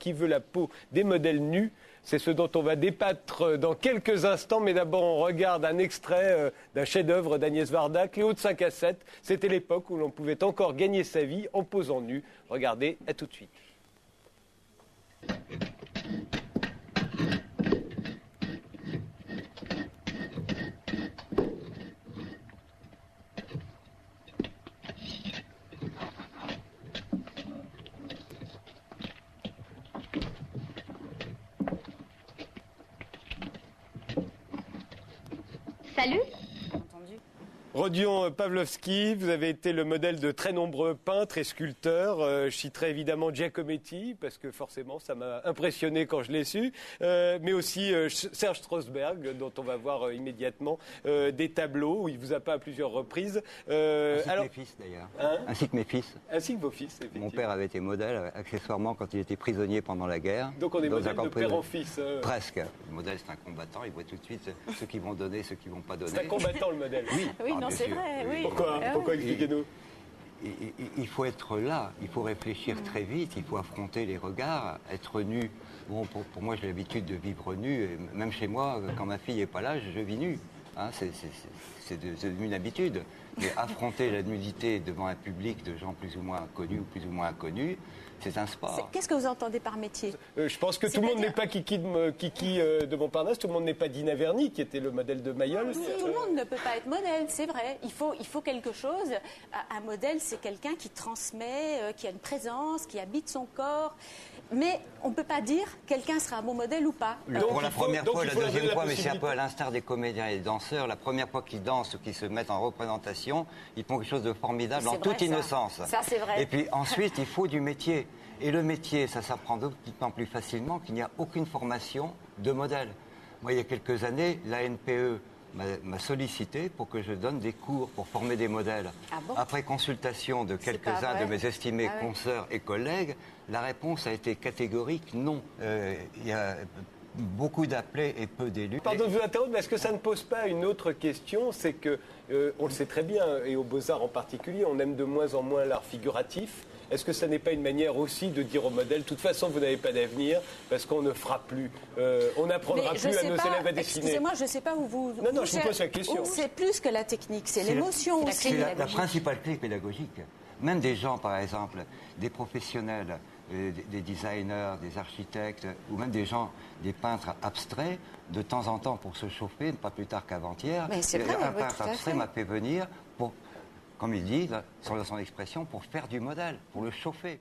qui veut la peau des modèles nus. C'est ce dont on va débattre dans quelques instants, mais d'abord on regarde un extrait d'un chef-d'œuvre d'Agnès Varda, Cléo de 5 à 7. C'était l'époque où l'on pouvait encore gagner sa vie en posant nu. Regardez, à tout de suite. Salut. Rodion Pavlovski, vous avez été le modèle de très nombreux peintres et sculpteurs. Je citerai évidemment Giacometti, parce que forcément ça m'a impressionné quand je l'ai su, mais aussi Serge Strasberg, dont on va voir immédiatement des tableaux où il vous a peint à plusieurs reprises. Ainsi que mes fils d'ailleurs. Hein, ainsi que mes fils. ainsi que vos fils, effectivement. Mon père avait été modèle, accessoirement, quand il était prisonnier pendant la guerre. Donc on est modèle de père en fils. Presque. Le modèle, c'est un combattant. Il voit tout de suite ceux qui vont donner, ceux qui ne vont pas donner. C'est un combattant, le modèle. Oui, Non, c'est vrai, oui. Pourquoi expliquez-nous? Il faut être là, il faut réfléchir très vite, il faut affronter les regards, être nu. Bon, pour moi, j'ai l'habitude de vivre nu. Et même chez moi, quand ma fille n'est pas là, je vis nu. Hein, c'est devenu une habitude. Mais affronter la nudité devant un public de gens plus ou moins connus ou plus ou moins inconnus, c'est un sport. Qu'est-ce que vous entendez par métier? Je pense que tout le monde n'est pas Kiki de Montparnasse, tout le monde n'est pas Dina Verny, qui était le modèle de Mayol. Tout le monde ne peut pas être modèle, c'est vrai. Il faut quelque chose. Un modèle, c'est quelqu'un qui transmet, qui a une présence, qui habite son corps. Mais on ne peut pas dire quelqu'un sera un bon modèle ou pas. Pour la première fois, la deuxième fois, mais c'est un peu à l'instar des comédiens et des danseurs. La première fois qu'ils dansent ou qu'ils se mettent en représentation, ils font quelque chose de formidable en toute innocence. Ça, c'est vrai. Et puis ensuite, il faut du métier. Et le métier, ça s'apprend d'autant plus facilement qu'il n'y a aucune formation de modèle. Moi, il y a quelques années, l'ANPE m'a sollicité pour que je donne des cours pour former des modèles. Ah bon? Après consultation de quelques-uns de mes estimés consoeurs et collègues, la réponse a été catégorique non. Il y a beaucoup d'appelés et peu d'élus. Pardon de vous interrompre, mais est-ce que ça ne pose pas une autre question? C'est que, on le sait très bien, et aux Beaux-Arts en particulier, on aime de moins en moins l'art figuratif. Est-ce que ça n'est pas une manière aussi de dire au modèle, de toute façon, vous n'avez pas d'avenir, parce qu'on ne fera plus, on n'apprendra plus à nos élèves à dessiner? Excusez-moi, je ne sais pas où vous... Non, je vous pose la question. C'est plus que la technique, c'est l'émotion aussi. C'est la principale clé pédagogique. Même des gens, par exemple, des professionnels, des designers, des architectes, ou même des gens, des peintres abstraits, de temps en temps, pour se chauffer, pas plus tard qu'avant-hier, un peintre abstrait m'a fait venir pour, comme il dit, sur son expression, pour faire du modèle, pour le chauffer.